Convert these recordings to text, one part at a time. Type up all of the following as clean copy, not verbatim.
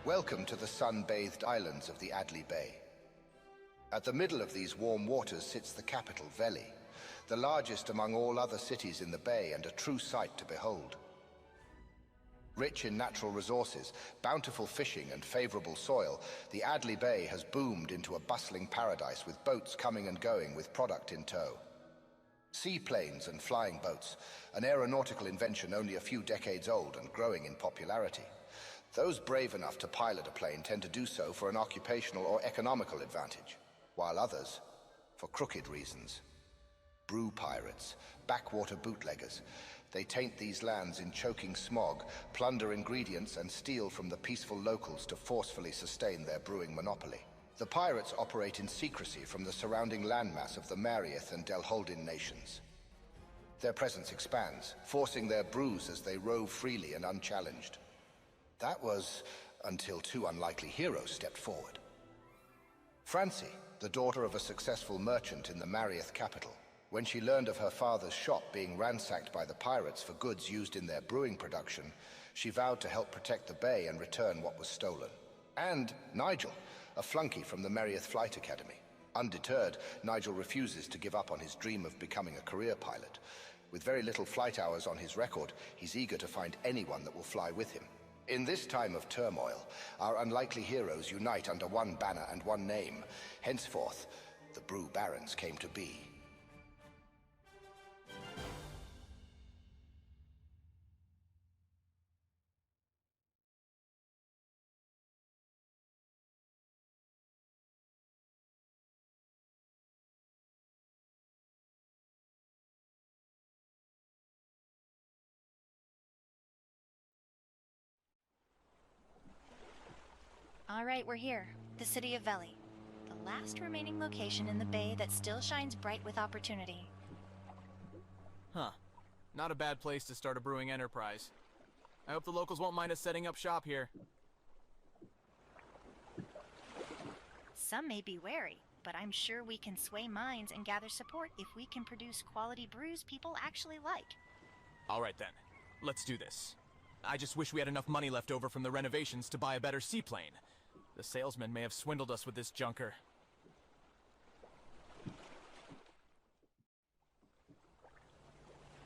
Welcome to the sun-bathed islands of the Adley Bay. At the middle of these warm waters sits the capital, Veli, the largest among all other cities in the bay and a true sight to behold. Rich in natural resources, bountiful fishing and favorable soil, the Adley Bay has boomed into a bustling paradise with boats coming and going with product in tow. Seaplanes and flying boats, an aeronautical invention only a few decades old and growing in popularity. Those brave enough to pilot a plane tend to do so for an occupational or economical advantage, while others, for crooked reasons. Brew pirates, backwater bootleggers. They taint these lands in choking smog, plunder ingredients and steal from the peaceful locals to forcefully sustain their brewing monopoly. The pirates operate in secrecy from the surrounding landmass of the Marieth and Delholdin nations. Their presence expands, forcing their brews as they rove freely and unchallenged. That was until two unlikely heroes stepped forward. Francie, the daughter of a successful merchant in the Marieth capital, when she learned of her father's shop being ransacked by the pirates for goods used in their brewing production, she vowed to help protect the bay and return what was stolen. And Nigel, a flunky from the Marieth Flight Academy. Undeterred, Nigel refuses to give up on his dream of becoming a career pilot. With very little flight hours on his record, he's eager to find anyone that will fly with him. In this time of turmoil, our unlikely heroes unite under one banner and one name. Henceforth, the Brew Barons came to be. All right, we're here. The city of Veli. The last remaining location in the bay that still shines bright with opportunity. Huh. Not a bad place to start a brewing enterprise. I hope the locals won't mind us setting up shop here. Some may be wary, but I'm sure we can sway minds and gather support if we can produce quality brews people actually like. All right then. Let's do this. I just wish we had enough money left over from the renovations to buy a better seaplane. The salesman may have swindled us with this junker.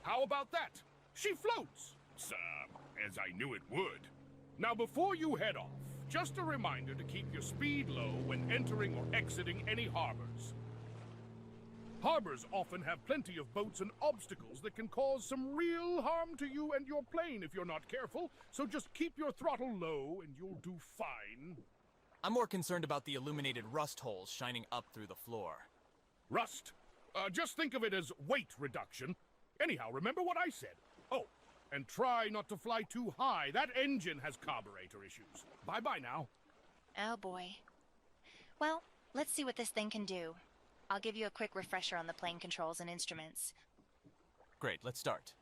How about that? She floats! As I knew it would. Now before you head off, just a reminder to keep your speed low when entering or exiting any harbors. Harbors often have plenty of boats and obstacles that can cause some real harm to you and your plane if you're not careful, so just keep your throttle low and you'll do fine. I'm more concerned about the illuminated rust holes shining up through the floor. Rust? Just think of it as weight reduction. Anyhow, remember what I said. Oh, and try not to fly too high. That engine has carburetor issues. Bye-bye now. Oh boy. Well, let's see what this thing can do. I'll give you a quick refresher on the plane controls and instruments. Great, let's start.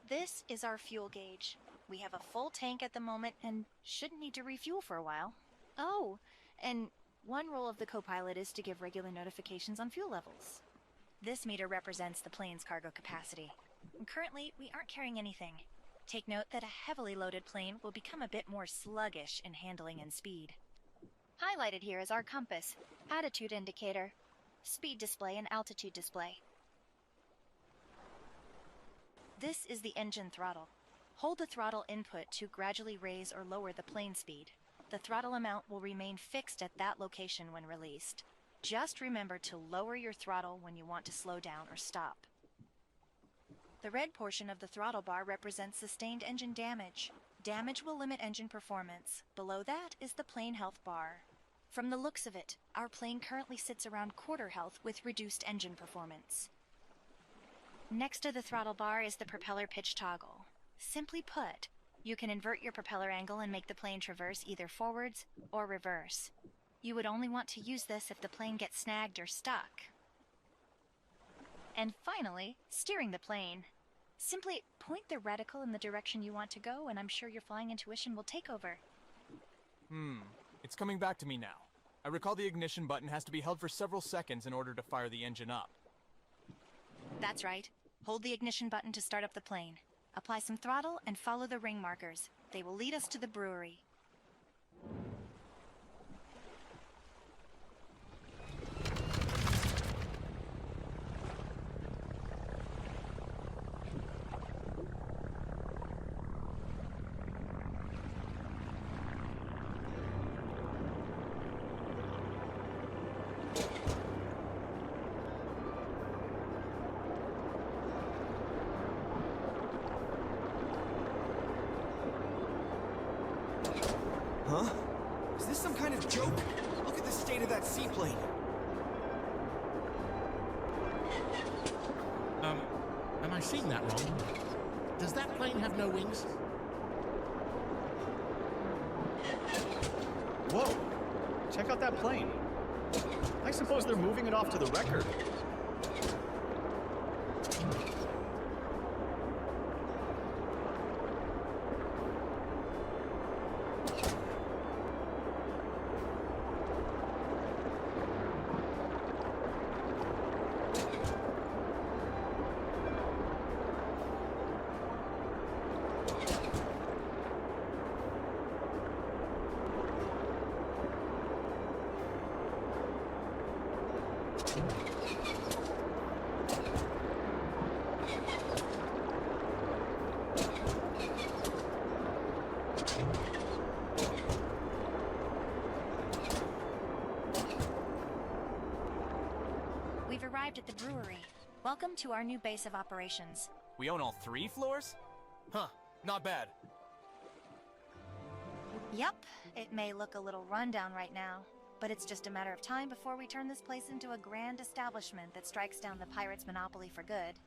This is our fuel gauge. We have a full tank at the moment and shouldn't need to refuel for a while. Oh, and one role of the co-pilot is to give regular notifications on fuel levels. This meter represents the plane's cargo capacity. Currently, we aren't carrying anything. Take note that a heavily loaded plane will become a bit more sluggish in handling and speed. Highlighted here is our compass, attitude indicator, speed display, and altitude display. This is the engine throttle. Hold the throttle input to gradually raise or lower the plane speed. The throttle amount will remain fixed at that location when released. Just remember to lower your throttle when you want to slow down or stop. The red portion of the throttle bar represents sustained engine damage. Damage will limit engine performance. Below that is the plane health bar. From the looks of it, our plane currently sits around quarter health with reduced engine performance. Next to the throttle bar is the propeller pitch toggle. Simply put, you can invert your propeller angle and make the plane traverse either forwards or reverse. You would only want to use this if the plane gets snagged or stuck. And finally, steering the plane. Simply point the reticle in the direction you want to go, and I'm sure your flying intuition will take over. It's coming back to me now. I recall the ignition button has to be held for several seconds in order to fire the engine up. That's right. Hold the ignition button to start up the plane. Apply some throttle and follow the ring markers. They will lead us to the brewery. Huh? Is this some kind of joke? Look at the state of that seaplane. Am I seeing that wrong? Does that plane have no wings? Whoa! Check out that plane. I suppose they're moving it off to the wrecker. We've arrived at the brewery. Welcome to our new base of operations. We own all 3 floors? Huh, not bad. Yep, it may look a little rundown right now, but it's just a matter of time before we turn this place into a grand establishment that strikes down the pirates' monopoly for good.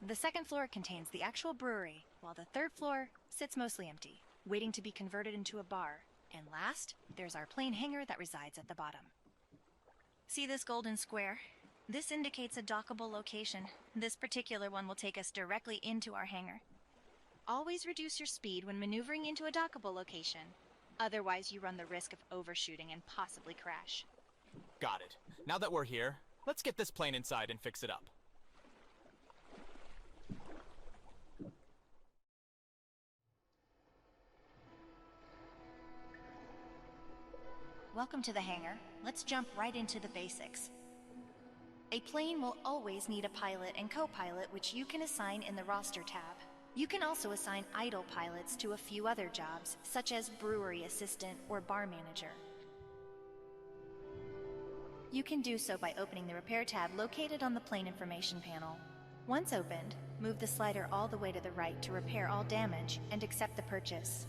The 2nd floor contains the actual brewery, while the 3rd floor sits mostly empty, waiting to be converted into a bar. And last, there's our plane hangar that resides at the bottom. See this golden square? This indicates a dockable location. This particular one will take us directly into our hangar. Always reduce your speed when maneuvering into a dockable location. Otherwise, you run the risk of overshooting and possibly crash. Got it. Now that we're here, let's get this plane inside and fix it up. Welcome to the hangar. Let's jump right into the basics. A plane will always need a pilot and co-pilot, which you can assign in the roster tab. You can also assign idle pilots to a few other jobs, such as brewery assistant or bar manager. You can do so by opening the repair tab located on the plane information panel. Once opened, move the slider all the way to the right to repair all damage and accept the purchase.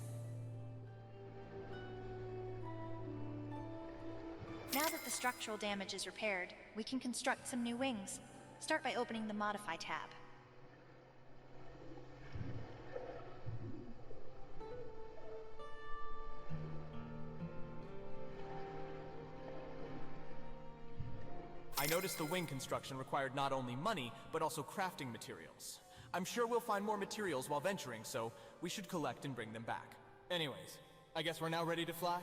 Now that the structural damage is repaired, we can construct some new wings. Start by opening the Modify tab. I noticed the wing construction required not only money, but also crafting materials. I'm sure we'll find more materials while venturing, so we should collect and bring them back. Anyways, I guess we're now ready to fly?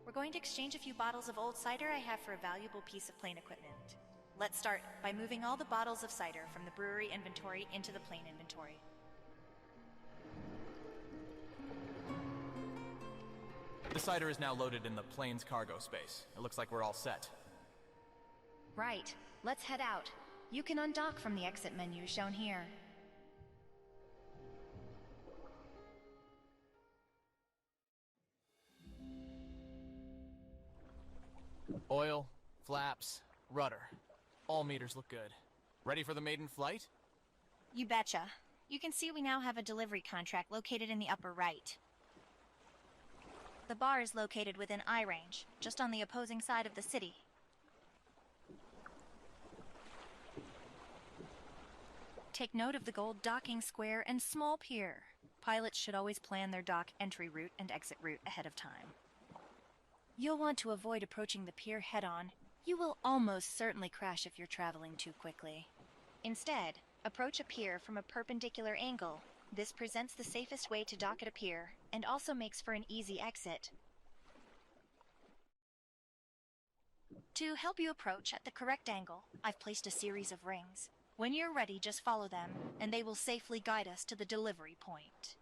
We're going to exchange a few bottles of old cider I have for a valuable piece of plane equipment. Let's start by moving all the bottles of cider from the brewery inventory into the plane inventory. The cider is now loaded in the plane's cargo space. It looks like we're all set. Right. Let's head out. You can undock from the exit menu shown here. Oil, flaps, rudder. All meters look good. Ready for the maiden flight? You betcha. You can see we now have a delivery contract located in the upper right. The bar is located within eye range, just on the opposing side of the city. Take note of the gold docking square and small pier. Pilots should always plan their dock entry route and exit route ahead of time. You'll want to avoid approaching the pier head-on. You will almost certainly crash if you're traveling too quickly. Instead, approach a pier from a perpendicular angle. This presents the safest way to dock at a pier, and also makes for an easy exit. To help you approach at the correct angle, I've placed a series of rings. When you're ready, just follow them, and they will safely guide us to the delivery point.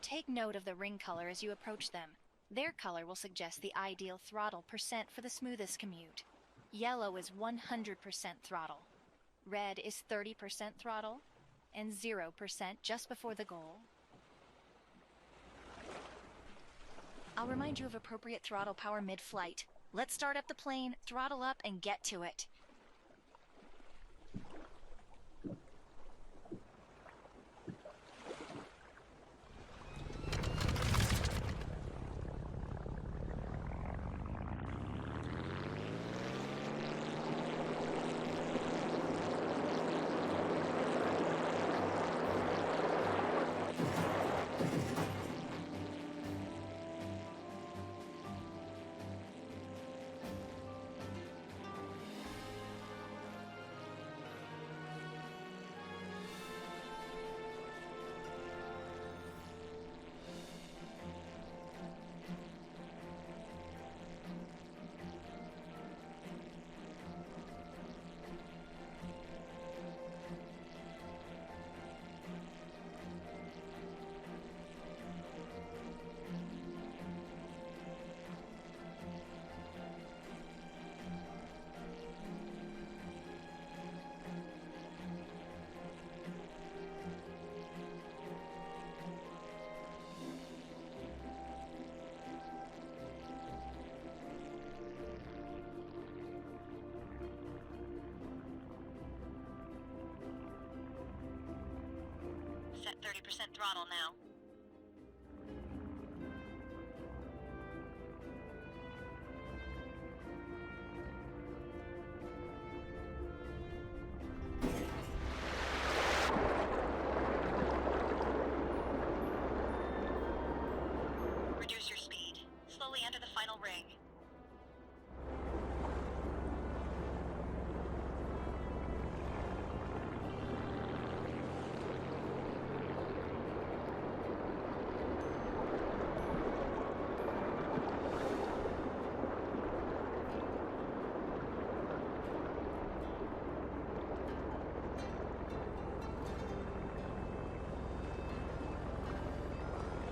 Take note of the ring color as you approach them. Their color will suggest the ideal throttle percent for the smoothest commute. Yellow is 100% throttle. Red is 30% throttle, and 0% just before the goal. I'll remind you of appropriate throttle power mid-flight. Let's start up the plane, throttle up, and get to it. Set 30% throttle now. Reduce your speed. Slowly enter the final ring.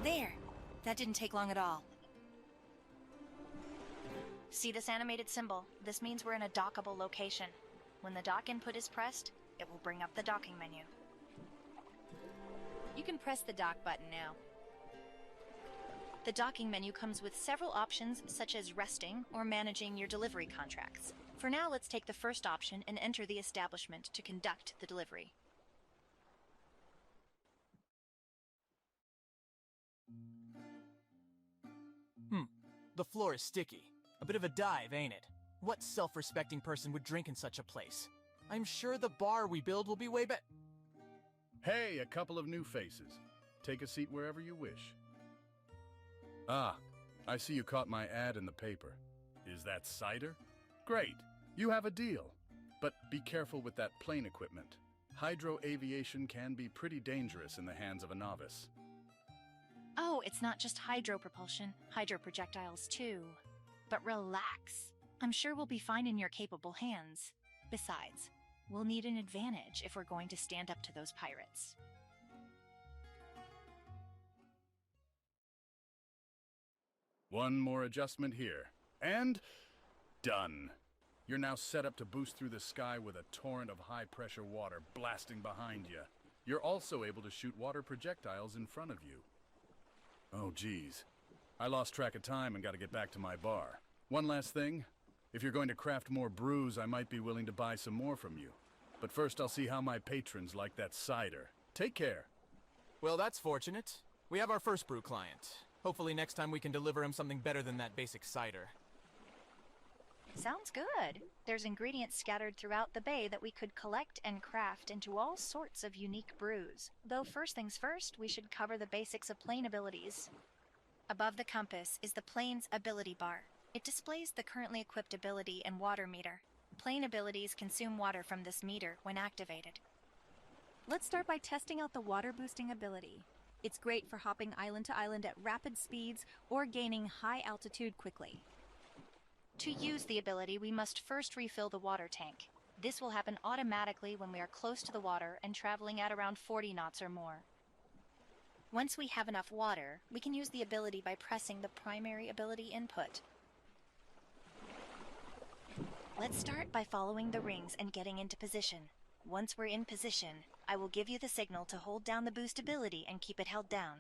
There! That didn't take long at all. See this animated symbol? This means we're in a dockable location. When the dock input is pressed, it will bring up the docking menu. You can press the dock button now. The docking menu comes with several options such as resting or managing your delivery contracts. For now, let's take the first option and enter the establishment to conduct the delivery. The floor is sticky. A bit of a dive, ain't it? What self-respecting person would drink in such a place? I'm sure the bar we build will be way better. Hey, a couple of new faces. Take a seat wherever you wish. Ah, I see you caught my ad in the paper. Is that cider? Great, you have a deal. But be careful with that plane equipment. Hydro aviation can be pretty dangerous in the hands of a novice. Oh, it's not just hydro propulsion, hydro projectiles too. But relax. I'm sure we'll be fine in your capable hands. Besides, we'll need an advantage if we're going to stand up to those pirates. One more adjustment here. And done. You're now set up to boost through the sky with a torrent of high-pressure water blasting behind you. You're also able to shoot water projectiles in front of you. Oh, geez. I lost track of time and got to get back to my bar. One last thing. If you're going to craft more brews, I might be willing to buy some more from you. But first, I'll see how my patrons like that cider. Take care. Well, that's fortunate. We have our first brew client. Hopefully next time we can deliver him something better than that basic cider. Sounds good. There's ingredients scattered throughout the bay that we could collect and craft into all sorts of unique brews. Though first things first, we should cover the basics of plane abilities. Above the compass is the plane's ability bar. It displays the currently equipped ability and water meter. Plane abilities consume water from this meter when activated. Let's start by testing out the water boosting ability. It's great for hopping island to island at rapid speeds or gaining high altitude quickly. To use the ability, we must first refill the water tank. This will happen automatically when we are close to the water and traveling at around 40 knots or more. Once we have enough water, we can use the ability by pressing the primary ability input. Let's start by following the rings and getting into position. Once we're in position, I will give you the signal to hold down the boost ability and keep it held down.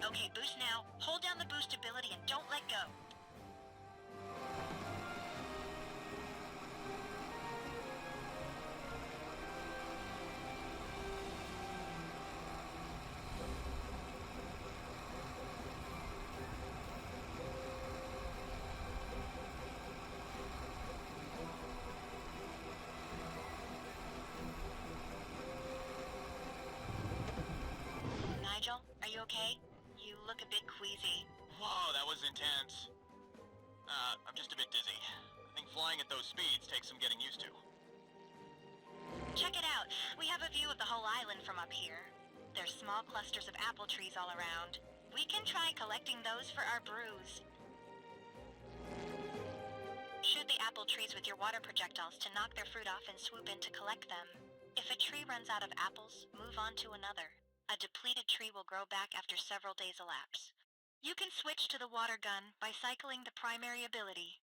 Okay, boost now. Hold down the boost ability and don't let go. Nigel, are you okay? You look a bit queasy. Whoa, that was intense. I'm just a bit dizzy. I think flying at those speeds takes some getting used to. Check it out. We have a view of the whole island from up here. There's small clusters of apple trees all around. We can try collecting those for our brews. Shoot the apple trees with your water projectiles to knock their fruit off and swoop in to collect them. If a tree runs out of apples, move on to another. A depleted tree will grow back after several days elapse. You can switch to the water gun by cycling the primary ability.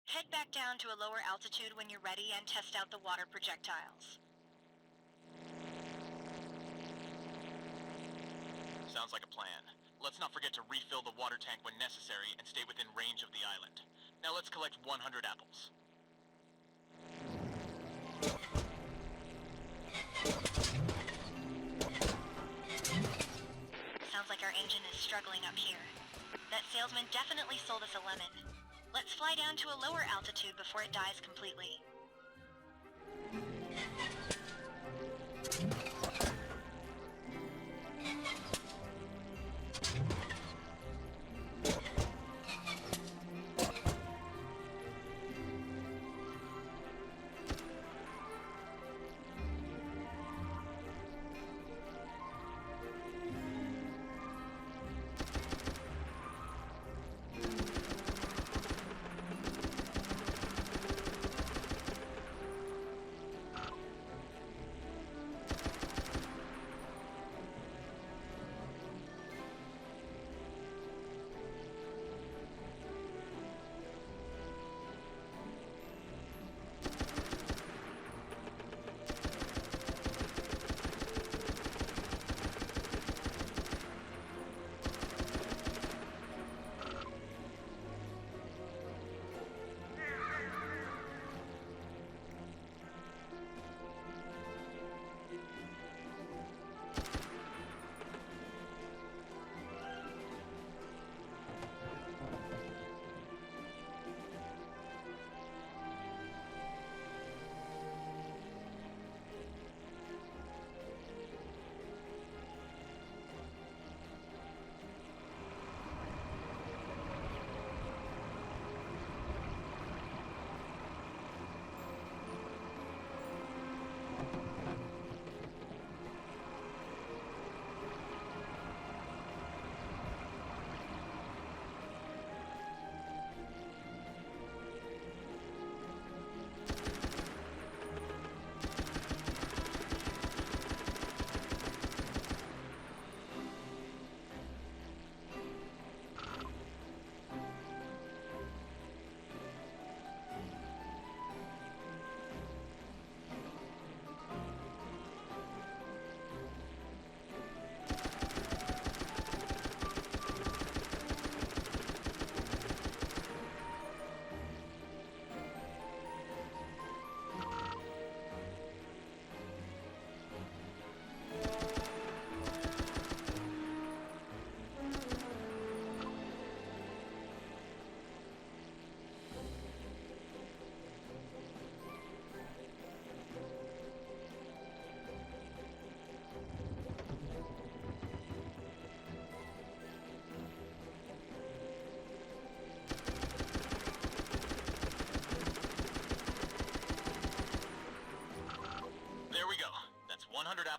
Head back down to a lower altitude when you're ready and test out the water projectiles. Sounds like a plan. Let's not forget to refill the water tank when necessary and stay within range of the island. Now let's collect 100 apples. Sounds like our engine is struggling up here. That salesman definitely sold us a lemon. Let's fly down to a lower altitude before it dies completely.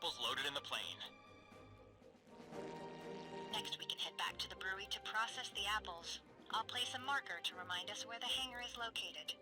apples loaded in the plane. Next, we can head back to the brewery to process the apples. I'll place a marker to remind us where the hangar is located.